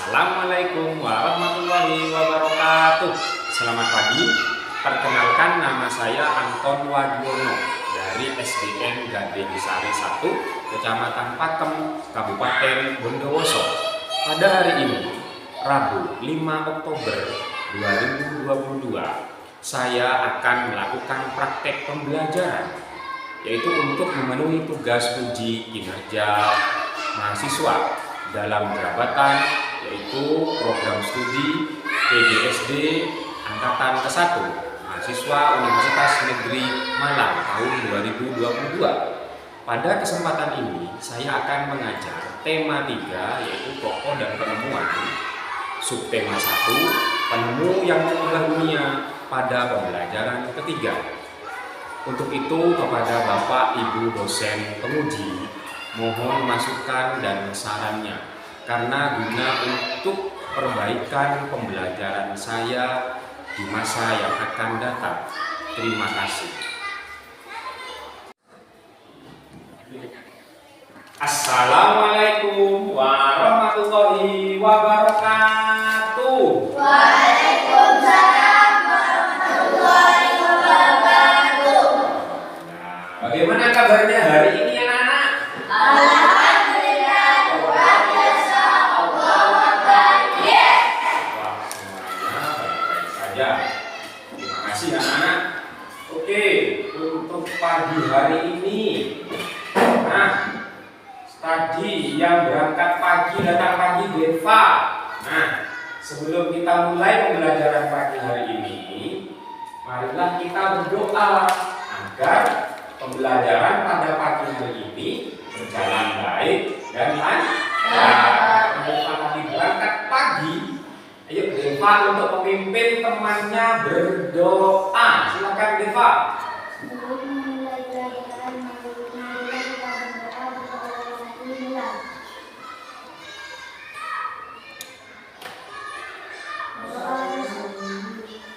Assalamualaikum warahmatullahi wabarakatuh. Selamat pagi. Perkenalkan, nama saya Anton Wadiono dari SDN Gading Sari 1, Kecamatan Pakem, Kabupaten Bondowoso. Pada hari ini, Rabu 5 Oktober 2022, saya akan melakukan praktek pembelajaran, yaitu untuk memenuhi tugas uji kinerja mahasiswa dalam jabatan, yaitu program studi PGSD Angkatan ke-1 mahasiswa Universitas Negeri Malang tahun 2022. Pada kesempatan ini saya akan mengajar tema 3, yaitu tokoh dan penemuan. Subtema 1, penemu yang mengubah dunia, pada pembelajaran ketiga. Untuk itu, kepada Bapak Ibu dosen penguji, mohon masukan dan sarannya, karena guna untuk perbaikan pembelajaran saya di masa yang akan datang. Terima kasih. Assalamualaikum warahmatullahi wabarakatuh. Waalaikumsalam warahmatullahi wabarakatuh. Bagaimana kabarnya hari ini, anak-anak? Alhamdulillah, luar biasa. Allahu Akbar. Yes. Wah, semuanya baik-baik saja. Terima kasih, anak-anak. Oke, untuk pagi hari ini, tadi yang berangkat pagi datang pagi Deva. Sebelum kita mulai pembelajaran pagi hari ini, marilah kita berdoa agar pembelajaran pada pagi hari ini berjalan baik dan lancar. Deva tadi berangkat pagi. Ayo Deva untuk memimpin temannya berdoa. Silakan Deva.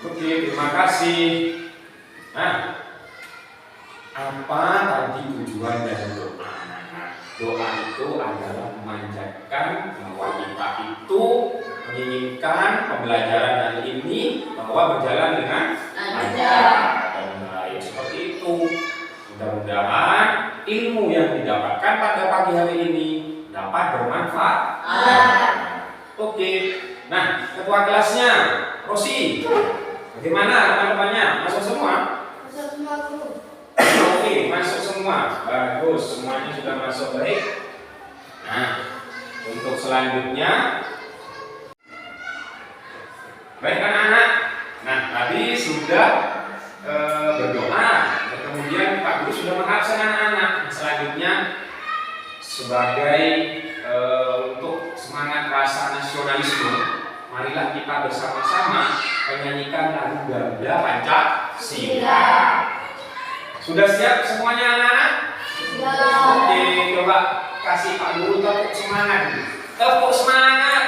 Oke, terima kasih. Apa tadi tujuan dari doa? Doa itu adalah memanjatkan bahwa kita itu menginginkan pembelajaran hari ini bahwa berjalan dengan lancar dan baik, seperti itu. Mudah-mudahan ilmu yang didapatkan pada pagi hari ini dapat bermanfaat. Oke. Ketua kelasnya Rosi, bagaimana teman-temannya? Masuk semua? Masuk semua, Guru. Oke, masuk semua. Bagus, semuanya sudah masuk, baik. Untuk selanjutnya, baik anak-anak. Tadi sudah berdoa, dan kemudian Pak Guru sudah mengabsen anak-anak. Selanjutnya, sebagai untuk semangat rasa nasionalisme, marilah kita bersama-sama menyanyikan lagu Garuda Pancasila. Sudah siap semuanya anak-anak? Oke, coba kasih Pak Guru tepuk semangat. Tepuk semangat.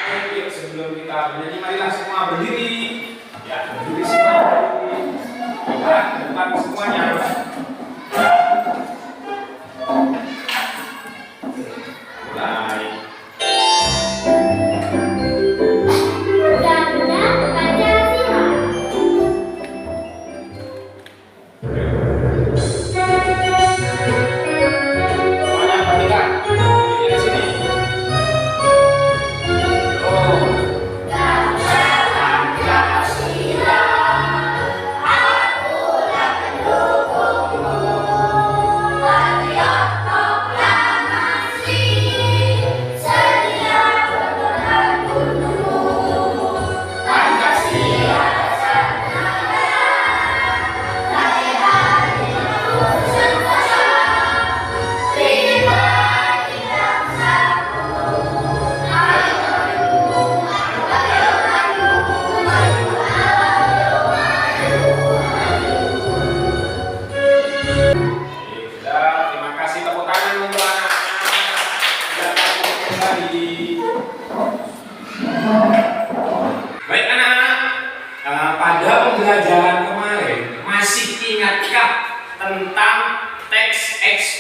Ayo, sebelum kita bernyanyi, marilah semua berdiri. Ya, berdiri semua. Coba depan semuanya. Mulai. Garuda Pancasila.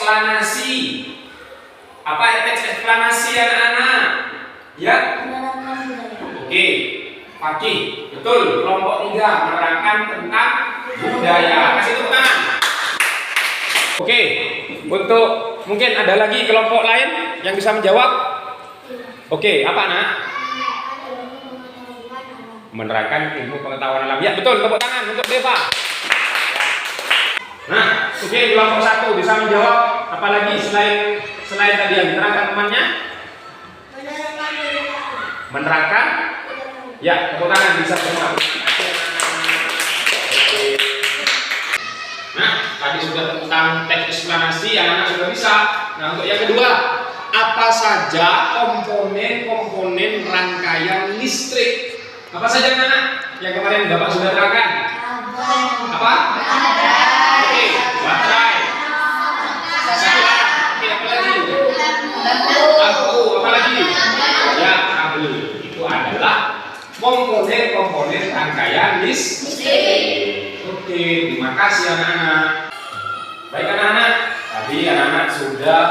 eksplanasi. Apa teks eksplanasi anak-anak? Ya? Oke, Fakih, betul. Kelompok 3 menerangkan tentang budaya. Kasih tepuk tangan. Oke, untuk mungkin ada lagi kelompok lain yang bisa menjawab. Oke, apa nak? Menerangkan ilmu pengetahuan alam. Ya betul, tepuk tangan untuk Deva. Nah, oke, kelompok 1 bisa menjawab. Apalagi selain tadi yang diterangkan temannya? Menerangkan? Ya, tepuk tangan bisa semua. Nah, tadi sudah tentang teks eksplanasi, anak-anak sudah bisa. Nah, untuk yang kedua, apa saja komponen-komponen rangkaian listrik? Apa saja anak-anak yang kemarin Bapak sudah terangkan? Apa? Oke, baterai. Oke, apa lagi? Lampu, apa lagi? Ya, kabel. Itu adalah komponen-komponen rangkaian listrik. Oke, terima kasih anak-anak. Baik anak-anak, tadi anak-anak sudah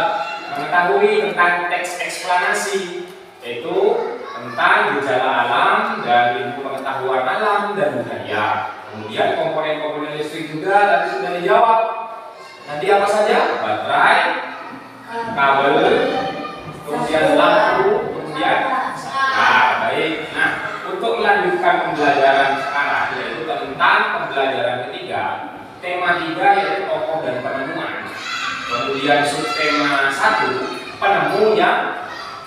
mengetahui tentang teks eksplanasi, yaitu tentang gejala alam dan ilmu pengetahuan alam dan budaya. Kemudian komponen-komponen listrik juga tadi sudah dijawab. Nanti apa saja? Baterai, kabel, kemudian lampu, kemudian baik. Nah, untuk melanjutkan pembelajaran sekarang, yaitu tentang pembelajaran ketiga, tema 3 yaitu tokoh dan penemuan. Kemudian subtema 1, penemu yang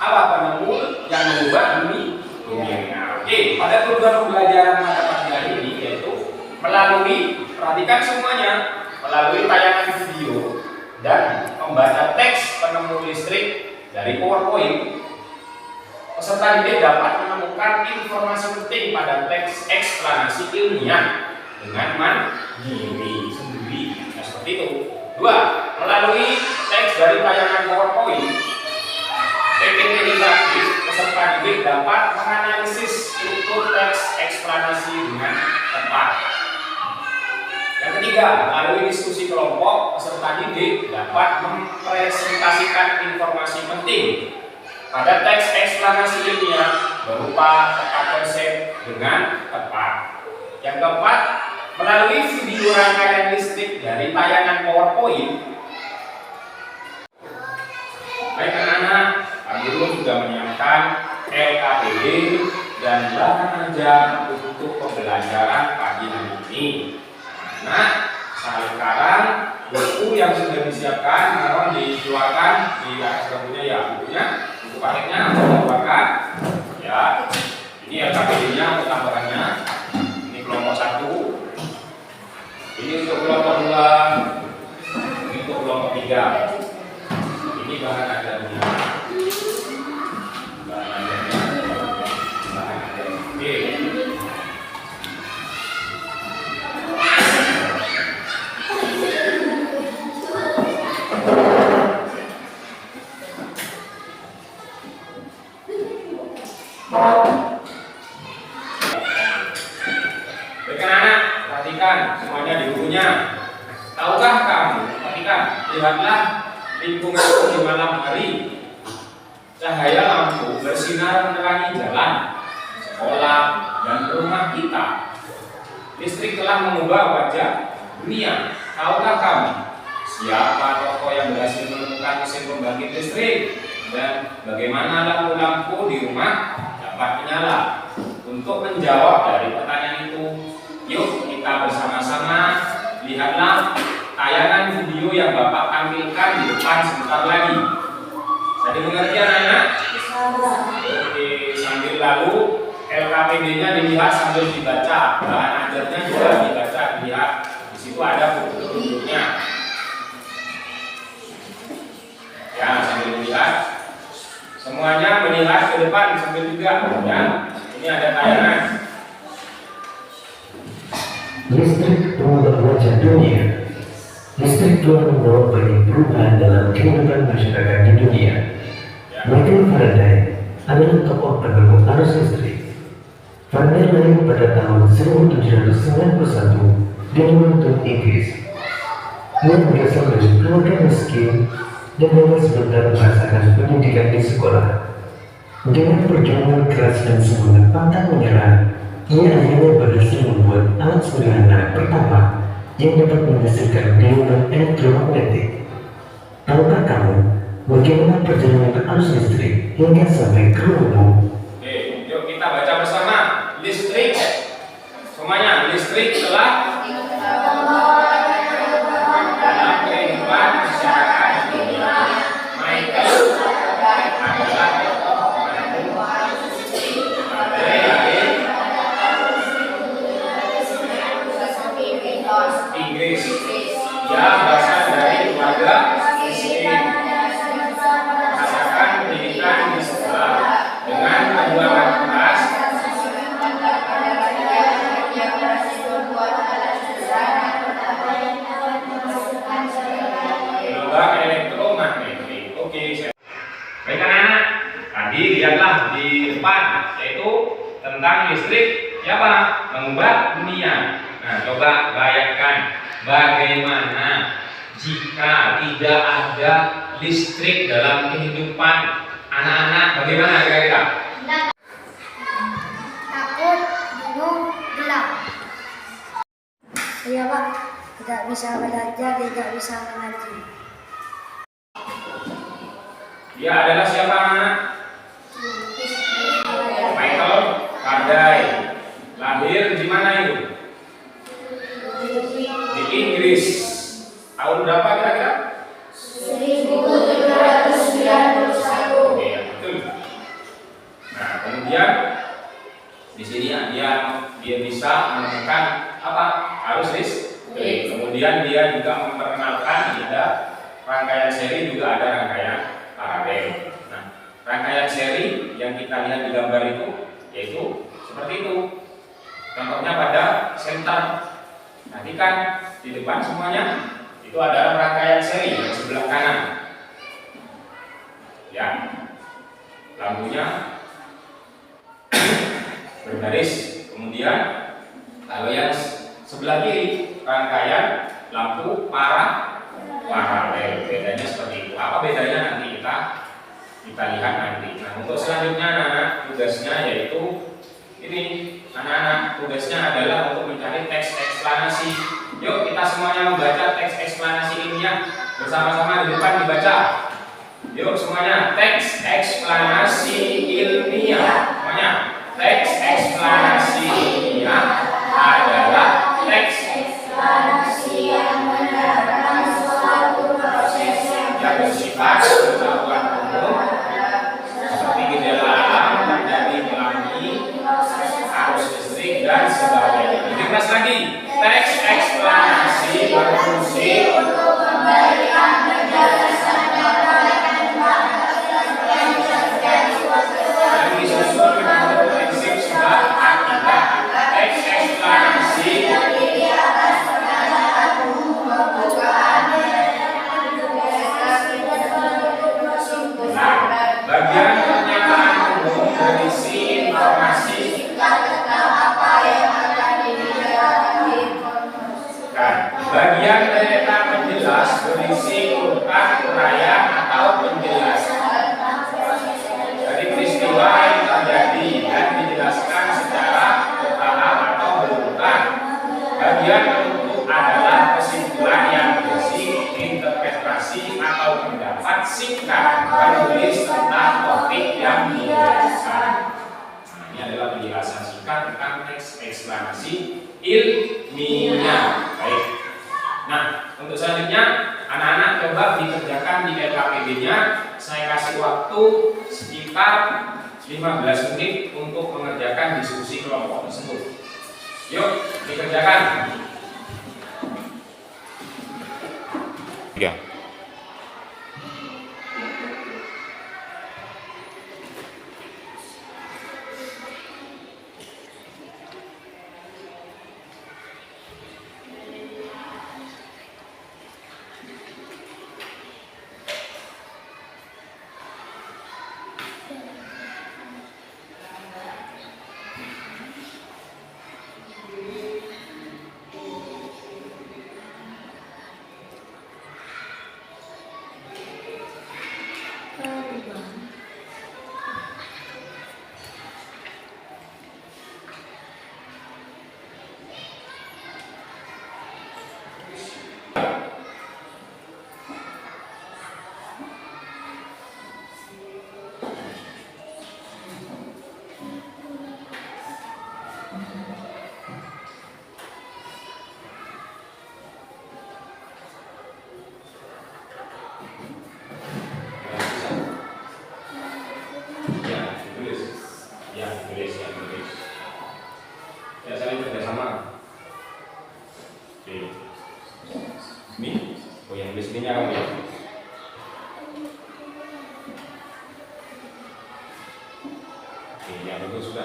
penemu yang mengubah dunia. Oke, pada tujuan pembelajaran pada pagi hari ini yaitu melalui, perhatikan semuanya, melalui tayangan video dan membaca teks penemu listrik dari PowerPoint. Peserta didik dapat menemukan informasi penting pada teks eksplanasi ilmiah dengan mandiri sendiri. Nah, seperti itu. 2. Melalui teks dari tayangan PowerPoint, PPT interaktif, peserta didik dapat menganalisis struktur teks eksplanasi dengan tepat. Yang ketiga, melalui diskusi kelompok, peserta didik dapat mempresentasikan informasi penting pada teks eksplanasi ilmiah berupa peta konsep dengan tepat. Yang keempat, melalui video rangkaian listrik dari tayangan PowerPoint. Baik anak-anak, kami sudah menyiapkan LKPD dan bahan ajar untuk pembelajaran pagi hari ini. Nah, sekarang buku yang sudah disiapkan mohon dikeluarkan di atas bukunya ya, bukunya, buku paletnya dikeluarkan. Ya, ini LKPD-nya untuk tambahannya. Ini kelompok 1. Ini untuk kelompok 2. Ini untuk kelompok 3. Ini bahan ajarnya. Oke. Baik anak-anak, perhatikan semuanya di bukunya. Tahukah kamu? Perhatikan, lihatlah lingkunganku di malam hari. Cahaya lampu bersinar menerangi jalan, sekolah, dan rumah kita. Listrik telah mengubah wajah dunia. Tahukah kamu siapa tokoh yang berhasil menemukan mesin pembangkit listrik dan bagaimana lampu-lampu di rumah dapat menyala? Untuk menjawab dari pertanyaan itu, yuk kita bersama-sama lihatlah tayangan video yang Bapak tampilkan di depan sebentar lagi. Jadi mengerti anak-anak? Oke, sambil lalu LKPD-nya dilihat sambil dibaca, bahan ajarnya juga dibaca, dilihat. Di situ ada buku-bukunya. Ya, sambil dilihat. Semuanya melihat ke depan sambil juga. Ya, ini ada tayangan. Listrik mengubah wajah dunia. Listrik telah membawa banyak perubahan dalam kehidupan masyarakat di dunia. Michael Faraday adalah tokoh penemu arus listrik. Faraday lahir pada tahun 1791 di London, Inggris. Ia berasal dari keluarga miskin dan hanya sebentar merasakan pendidikan di sekolah. Dengan perjuangan keras dan semangat pantang menyerah, ia akhirnya berhasil membuat alat sederhana pertama yang dapat menghasilkan gelombang elektromagnetik. Tahukah kamu bagaimana perjalanan arus listrik hingga sampai ke rumahmu? Oke, yuk kita baca bersama. Listrik, semuanya, listrik telah dalam kehidupan masyarakat dunia. Michael adalah Inggris. Dia berasal dari keluarga miskin. Merasakan pendidikan di sekolah dengan perjuangan keras. Gelombang elektromagnetik. Oke, baik anak-anak. Tadi lihatlah di depan, yaitu tentang listrik. Siapa? Mengubah dunia. Nah, coba bayangkan bagaimana jika tidak ada listrik dalam kehidupan anak-anak. Bagaimana kira-kira? Takut, bingung, gelap. Iya Pak, tidak bisa belajar, tidak bisa mengaji. Dia adalah siapa anak? Michael Faraday. Lahir di mana itu? Di Inggris. Tahun berapa kira-kira? 1791. Oke, betul. Nah, kemudian di sini dia bisa menemukan apa? Arus listrik. Kemudian dia juga memperkenalkan ada rangkaian seri, juga ada rangkaian paralel. Nah, rangkaian seri yang kita lihat di gambar itu yaitu seperti itu. Contohnya pada senter. Tadi kan di depan semuanya itu adalah rangkaian seri yang sebelah kanan. Ya, lampunya bergaris. Kemudian kalau yang sebelah kiri rangkaian lampu paralel. Bedanya seperti itu. Apa bedanya nanti kita lihat nanti. Nah, untuk selanjutnya anak-anak tugasnya yaitu ini. Anak-anak tugasnya adalah untuk mencari teks eksplanasi. Yuk kita semuanya membaca teks eksplanasi ilmiah bersama-sama di depan dibaca. Yuk semuanya, teks eksplanasi ilmiah. Semuanya, teks eksplanasi ilmiah adalah teks Eksplanasi yang menerangkan suatu proses yang bersifat pengetahuan umum seperti gejala alam terjadi melalui arus listrik dan sebagainya. Dijelas lagi, teks eksplanasi berfungsi untuk memberikan penjelasan data yang disusun menurut prinsip sebab akibat. Teks eksplanasi bagian pernyataan umum berisi informasi. Bagian data penjelas berisi urutan uraian atau penjelasan dari peristiwa yang terjadi dan dijelaskan secara bertahap atau berurutan. Bagian penutup adalah kesimpulan yang berisi interpretasi atau pendapat singkat penulis tentang topik yang dijelaskan. Nah, ini adalah penjelasan singkat tentang teks eksplanasi ilmiah. Baik. Nah, untuk selanjutnya anak-anak coba dikerjakan di LKPD-nya. Saya kasih waktu sekitar 15 menit untuk mengerjakan diskusi kelompok tersebut. Yuk, dikerjakan. Ya.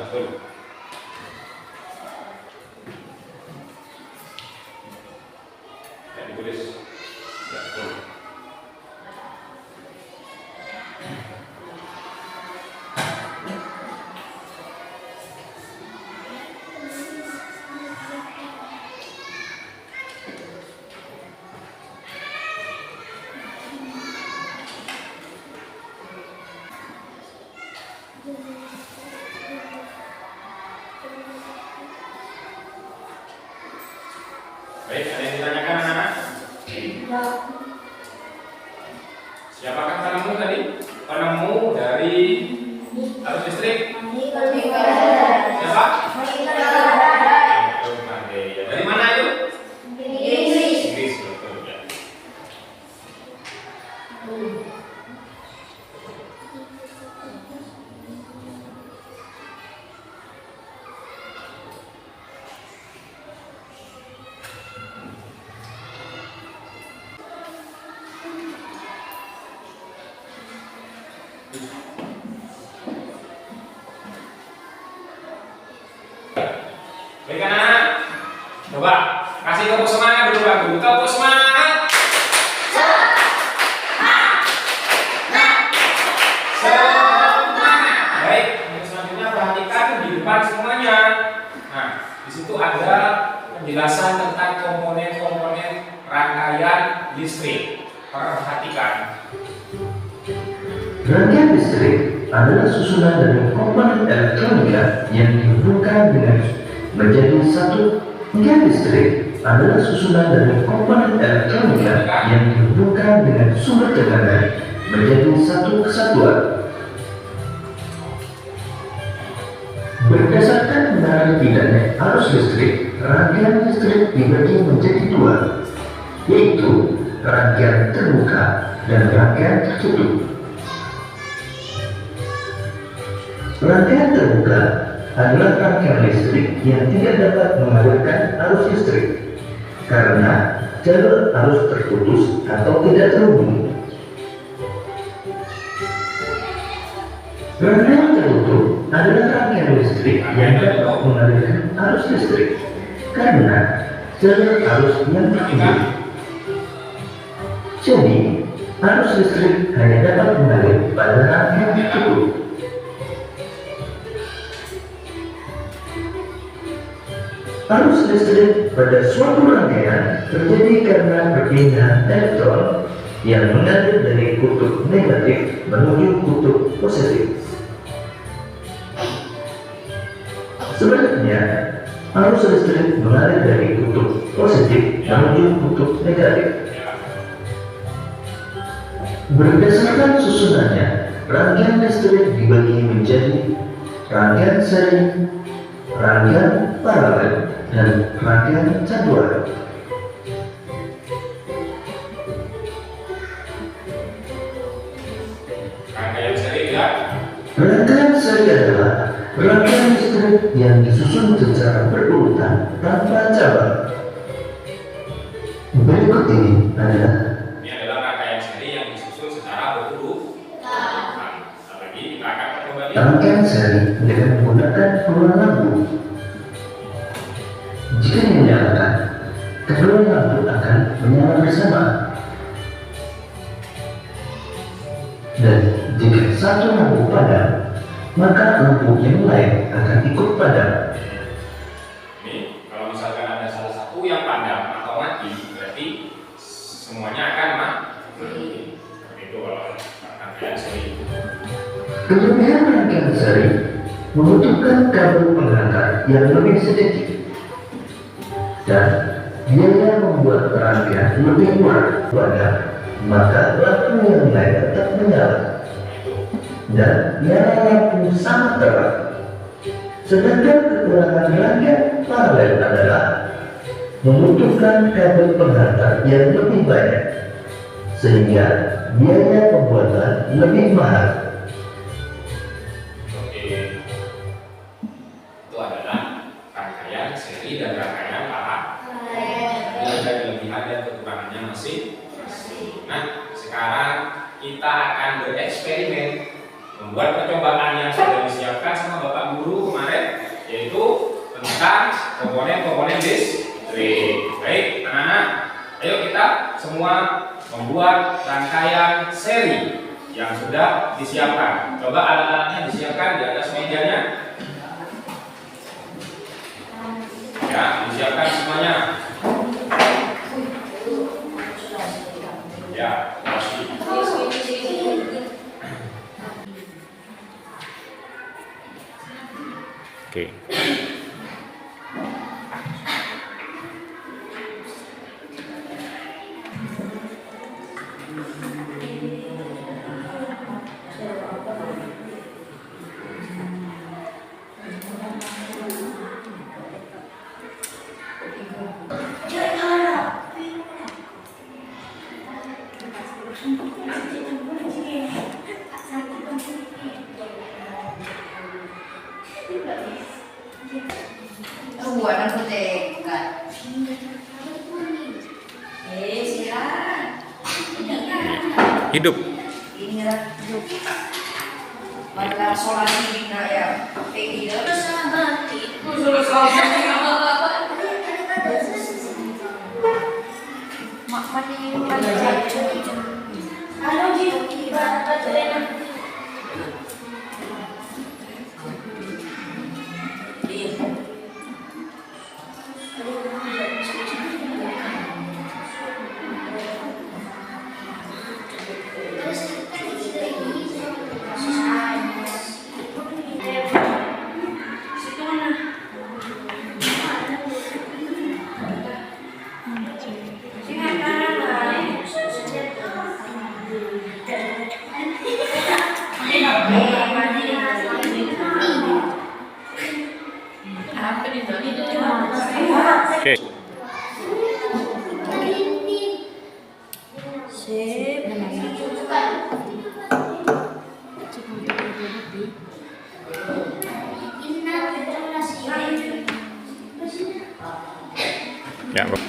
betul. Ya, ditulis. Ya, betul. Baik, ada yang ditanyakan anak-anak? Siapakah penemu tadi? Penemu dari arus listrik? Siapa? Betul, Pandey. Dari mana itu? Inggris, betul ya. Baik anak, coba kasih tepuk semangat dulu Pak Guru. Tepuk semangat. Semangat. Baik, untuk selanjutnya perhatikan di depan semuanya. Nah, di situ ada penjelasan tentang komponen-komponen rangkaian listrik. Perhatikan. Rangkaian listrik adalah susunan dari komponen elektronika yang dihubungkan dengan menjadi satu. Rangkaian listrik adalah susunan dari komponen elektronika yang dihubungkan dengan sumber tekanan menjadi satu kesatuan. Berdasarkan menarik pidana arus listrik, rangkaian listrik dibagi menjadi dua, yaitu rangkaian terbuka dan rangkaian tertutup. Rangkaian terbuka adalah rangkaian listrik yang tidak dapat mengalirkan arus listrik karena jalur arus terputus atau tidak terhubung. Rangkaian tertutup adalah rangkaian listrik yang dapat mengalirkan arus listrik karena jalur arus yang terhubung. Jadi, arus listrik hanya dapat mengalir pada rangkaian tertutup. Arus listrik pada suatu rangkaian terjadi karena perpindahan elektron yang mengalir dari kutub negatif menuju kutub positif. Sebaliknya, arus listrik mengalir dari kutub positif menuju kutub negatif. Berdasarkan susunannya, rangkaian listrik dibagi menjadi rangkaian seri, rangkaian paralel, dan rangkaian caduan. Rangkaian seri ya. Rangkaian seri adalah rangkaian listrik yang disusun secara berurutan tanpa cabang. Berikut ini adalah Rangkaian seri yang disusun secara berurutan. Lagi kita akan kembali. rangkaian seri dengan menggunakan peluang lampu. Jika dinyalakan, kedua lampu akan menyala bersama. Dan jika satu lampu padam, maka lampu yang lain akan ikut padam. Ini kalau misalkan ada salah satu yang padam atau mati, berarti semuanya akan mati. Seperti itu kalau rangkaian seri. Kelebihan rangkaian seri membutuhkan kabel penghantar yang lebih sedikit dan biaya membuat rangkaian lebih murah pada, maka lampu yang lain tetap menyala dan nyala lampu sama terang. Sedangkan kekurangan rangkaian paralel adalah membutuhkan kabel penghantar yang lebih banyak sehingga biaya pembuatan lebih mahal. Oke. Itu adalah rangkaian seri dan rangkaian paralel. Ada kelebihan dan kekurangannya masing. Nah, sekarang kita akan bereksperimen membuat percobaan yang sudah disiapkan sama Bapak Guru kemarin. yaitu tentang komponen-komponen listrik. Baik, anak-anak, ayo kita semua membuat rangkaian seri yang sudah disiapkan. Coba alat-alatnya disiapkan di atas mejanya. Ya, disiapkan semuanya. Ya, pasti. Oke. Buat aku tekat. Silakan. Hidup. Ini hidup. Maka sholat ini ya. Tidak sahabat. Mak mandi halo gitu Oke. Ya, Bro.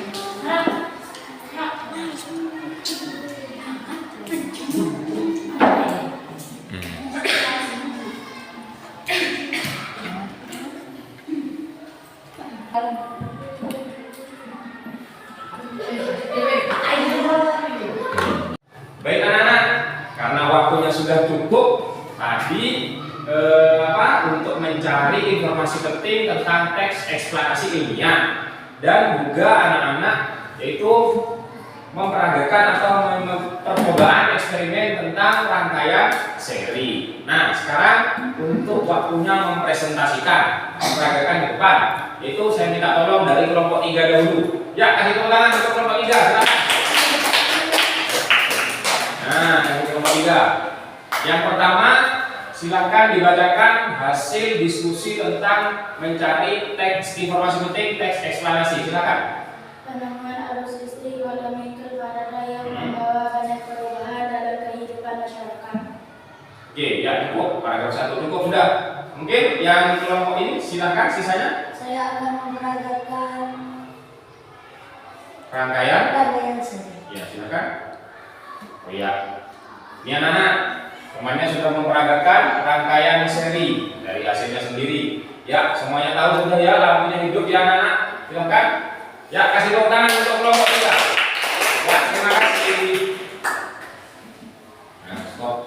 Baik anak-anak, karena waktunya sudah cukup tadi untuk mencari informasi penting tentang teks eksplanasi ilmiah dan juga anak-anak yaitu memperagakan atau percobaan eksperimen tentang rangkaian seri. Nah, sekarang untuk waktunya mempresentasikan, memperagakan di depan, yaitu saya minta tolong dari kelompok 3 dahulu. Ya, kasih tepuk tangan untuk kelompok 3. Silakan. Nah, dari kelompok 3. Yang pertama, silakan dibacakan hasil diskusi tentang mencari teks informasi penting, teks eksplanasi. Silakan. Penemuan arus listrik pada Michael Faraday yang membawa banyak perubahan dalam kehidupan masyarakat. Oke, ya cukup. Paragraf 1 cukup sudah. Mungkin yang kelompok ini silakan sisanya. Saya akan memperagakan Rangkaian. seri. Ya, silakan. Oh iya. Ini anak-anak, temannya sudah memperagakan rangkaian seri dari hasilnya sendiri. Ya, semuanya tahu sudah ya lampunya hidup ya anak-anak. Silakan. Ya, kasih tepuk tangan untuk kelompok kita. Ya, terima kasih. Nah, stop.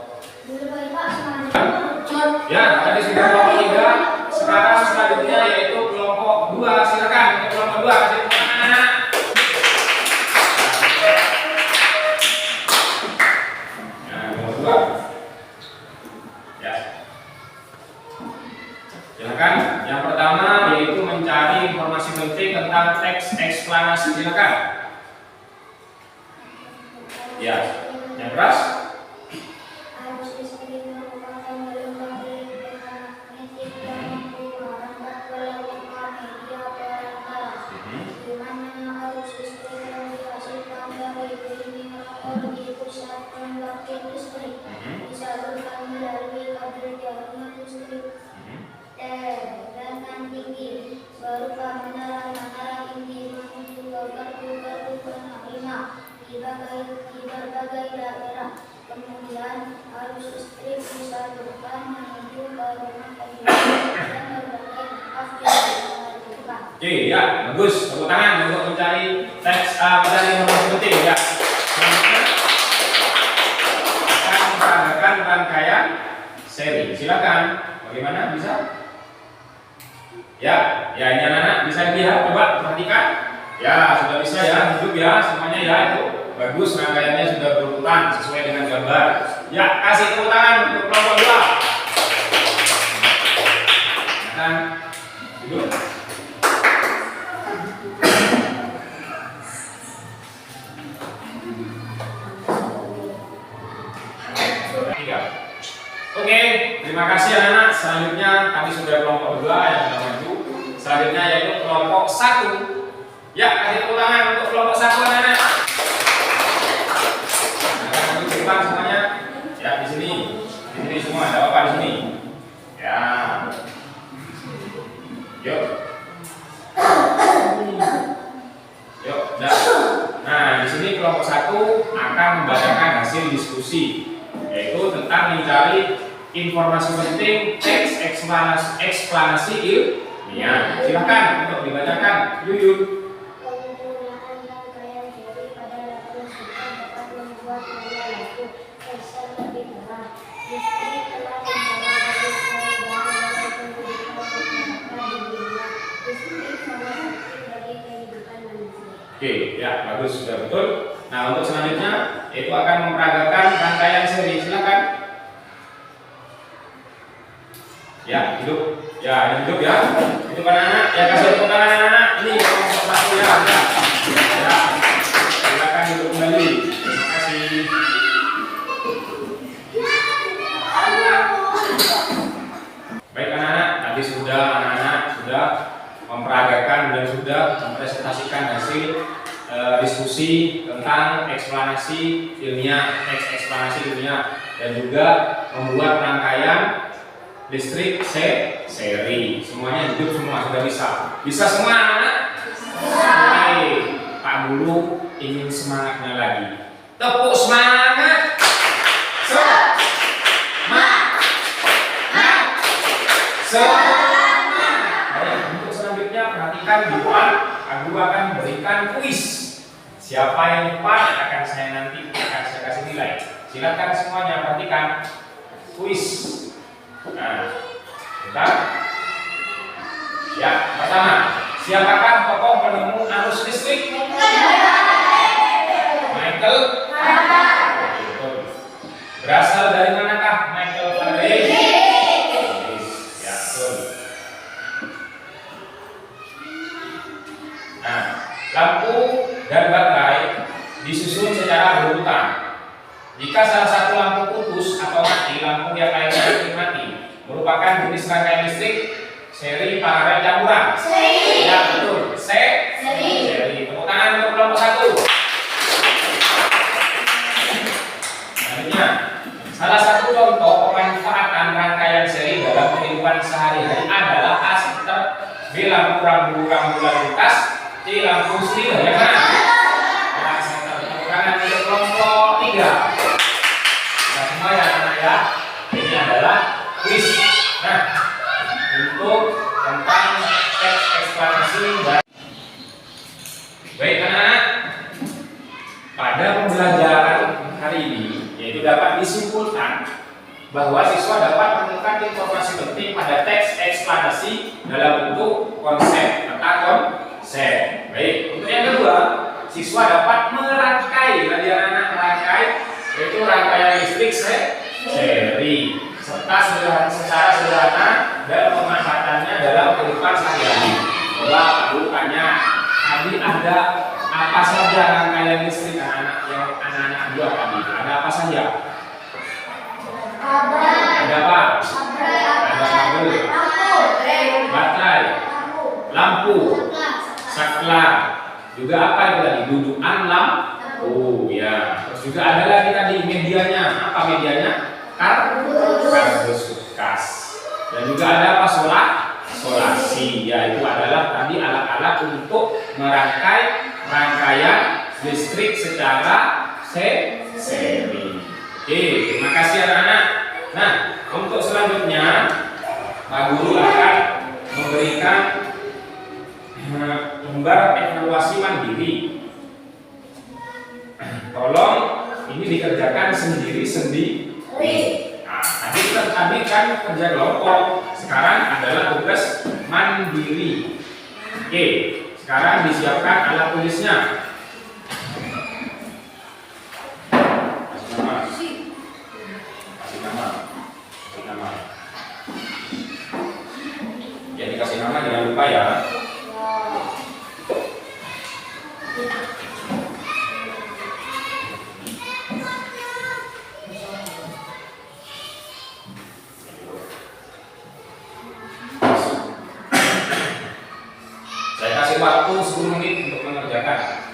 Ya, tadi sudah kelompok 3. Sekarang selanjutnya yaitu kelompok 2. Silakan untuk kelompok 2 kasih tepuk tangan anak. Nah, kelompok 2. Ya. Silakan. Yang pertama yaitu mencari informasi penting tentang teks eksplanasi. Silakan. Ya. Yang keras. Arus listrik merupakan lembaga elektromagnetik yang mampu menghambat pelabuhan media perantara, di mana arus listrik yang dihasilkan dari terminal di pusat pembangkit listrik disalurkan melalui kabel jaringan listrik tegangan tinggi berupa menara-menara tinggi menuju ke gardu-gardu penerima di berbagai daerah. Kemudian arus listrik disalurkan menuju ke rumah penduduk dan berbagai Oke, ya, bagus. Tepuk tangan untuk mencari teks mencari informasi penting ya. Selanjutnya akan memperagakan rangkaian seri. Silakan. Bagaimana? Bisa? Ya, ya ini anak-anak bisa dilihat. Coba perhatikan. Ya, sudah bisa ya. Hidup ya, semuanya ya itu. Bagus, rangkaiannya sudah berurutan sesuai dengan gambar. Ya, kasih tepuk tangan untuk kelompok 2. Silakan. Duduk. Oke, terima kasih anak-anak. Selanjutnya kami sudah kelompok 2 yang sudah maju. Selanjutnya yaitu kelompok 1. Ya, kasih tepuk tangan untuk kelompok 1 anak-anak. Nah, di depan semuanya. Ya, di sini. Di sini semua, ada apa di sini? Ya. Yuk. Yuk, dah. Nah, di sini kelompok 1 akan membacakan hasil diskusi, yaitu tentang mencari informasi penting teks eksplanasi ilmiah. Silakan untuk dibacakan. Yuyun. Penggunaan rangkaian seri pada level sistem dapat membuat nilai laku Excel lebih murah. Listrik telah menjadi dari perubahan dari kehidupan masyarakat di dunia. Listrik sangat penting bagi kehidupan manusia. Oke, ya bagus, sudah betul. Nah, untuk selanjutnya itu akan memperagakan rangkaian seri. Silakan. Ya, hidup. Ya, hidup ya. Itu kan anak. Ya, kasih tepuk tangan anak-anak. Ini kelompok 1 ya. Ya. Silakan hidup kembali. Terima kasih. Baik anak-anak, tadi sudah anak-anak sudah memperagakan dan sudah mempresentasikan hasil diskusi tentang eksplanasi ilmiah, dan juga membuat rangkaian listrik seri. Semuanya hidup semua sudah bisa. Bisa semua anak-anak? Oke, Pak Guru ingin semangatnya lagi. Tepuk semangat. Semangat. Baik, untuk selanjutnya perhatikan di depan. Pak Guru akan memberikan kuis. Siapa yang cepat akan saya kasih nilai. Silakan semuanya perhatikan kuis. Nah, bentar. Ya, pertama, siapakah tokoh penemu arus listrik? Michael. Betul. Berasal dari manakah Michael Faraday? Ya, betul. Nah, lampu dan baterai disusun secara berurutan. Jika salah satu lampu putus atau mati, lampu yang lainnya mati. Merupakan jenis rangkaian listrik seri paralel campuran. Ya betul. Seri. Tepuk tangan untuk kelompok 1. Selanjutnya, salah satu contoh pemanfaatan rangkaian seri dalam kehidupan sehari-hari adalah A. Sekitar, B. Lampu rambu lalu lintas, C. Lampu sirine. Yang mana? Nah, tepuk tangan untuk kelompok 3. Semua ya anak ya, ini adalah kuis. Nah, untuk tentang teks eksplanasi dan baik anak-anak, pada pembelajaran hari ini yaitu dapat disimpulkan bahwa siswa dapat menemukan informasi penting pada teks eksplanasi dalam bentuk konsep atau konsep. Baik, untuk yang kedua, siswa dapat merangkai, tadi anak-anak merangkai, yaitu rangkaian listrik seri serta secara sederhana dan pemanfaatannya dalam kehidupan sehari-hari. Coba Pak Guru tanya, tadi ada apa saja rangkaian listrik anak-anak yang anak-anak buat tadi? Ada apa saja? Ada apa? Ada kabel, baterai, lampu, saklar, juga apa itu tadi? Dudukan lampu. Oh ya, terus juga ada lagi tadi medianya. Apa medianya? Kardus bekas. Dan juga ada apa? Solasi. Ya, itu adalah tadi alat-alat untuk merangkai rangkaian listrik secara seri. Oke, terima kasih anak-anak. Nah, untuk selanjutnya Pak Guru akan memberikan lembar evaluasi mandiri. Tolong ini dikerjakan sendiri-sendiri. Nah, tadi kan kerja kelompok, sekarang adalah tugas mandiri. Oke, sekarang disiapkan alat tulisnya. Kasih nama. Jadi kasih nama jangan lupa ya. Saya kasih waktu 10 menit untuk mengerjakan.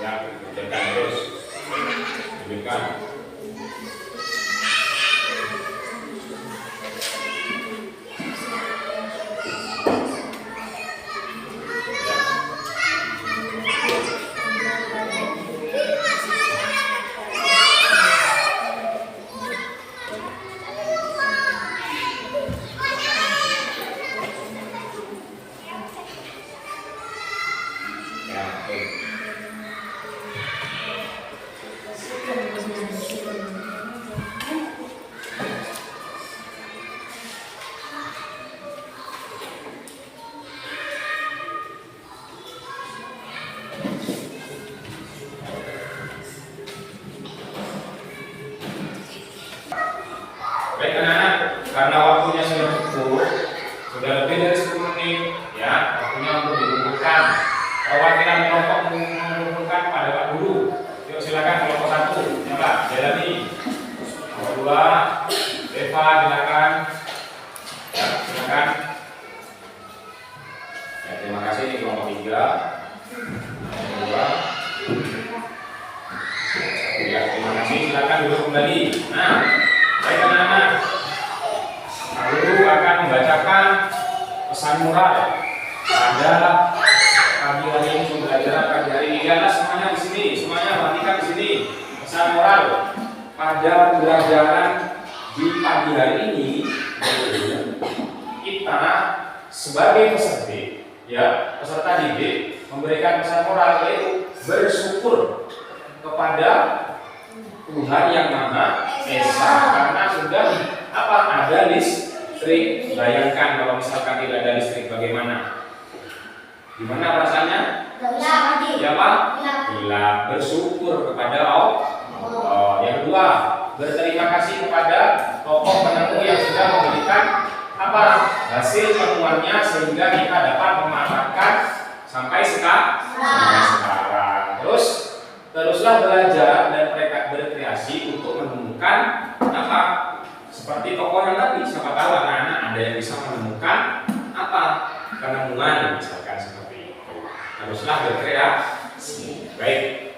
Ya, kerjakan terus. Demikian. Ya, oke. Baik anak-anak, karena waktunya sudah cukup, sudah lebih dari 10 menit, ya, waktunya untuk dikumpulkan. Perwakilan kelompok mengumpulkan pada Pak Guru. Yuk silakan kelompok 1, ya Pak, Jelani. Kelompok 2, Eva, silakan. Ya, silakan. Ya, terima kasih nih kelompok 3. Kelompok 2. Ya, terima kasih, silakan duduk kembali. Nah, baik anak-anak, Pak Guru akan membacakan pesan moral pada pagi hari ini, pembelajaran pagi hari ini. Lihatlah semuanya di sini, semuanya perhatikan di sini. Pesan moral pada pembelajaran di pagi hari ini, kita sebagai peserta didik memberikan pesan moral, yaitu bersyukur kepada Tuhan yang Maha Esa karena sudah ada listrik. Bayangkan kalau misalkan tidak ada listrik, bagaimana? Gimana perasaannya? Ya Pak? Gelap. Bersyukur kepada Allah. Yang kedua, berterima kasih kepada tokoh penentu yang sudah memberikan hasil penemuannya sehingga kita dapat memanfaatkan sampai sekarang. Teruslah belajar dan berkreasi untuk menemukan seperti tokoh yang tadi. Siapa tahu anak-anak ada yang bisa menemukan penemuan misalkan seperti itu. Teruslah berkreasi. Baik.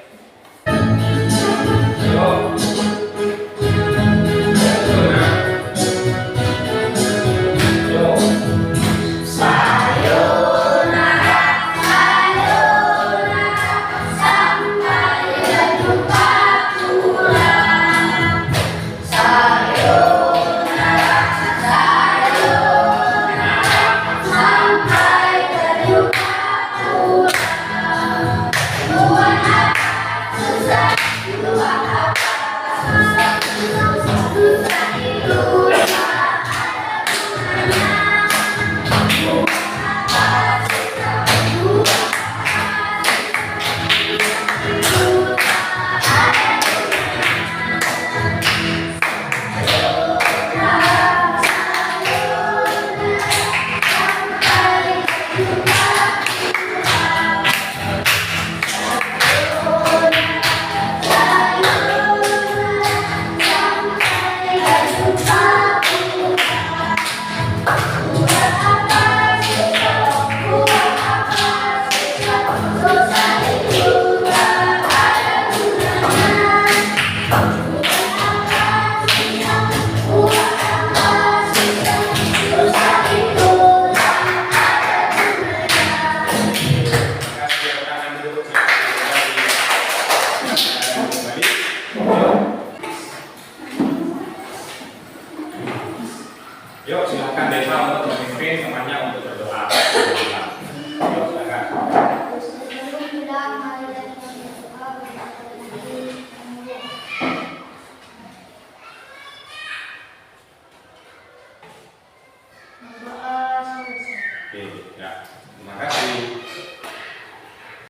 Yuk silakan Desa untuk memimpin temannya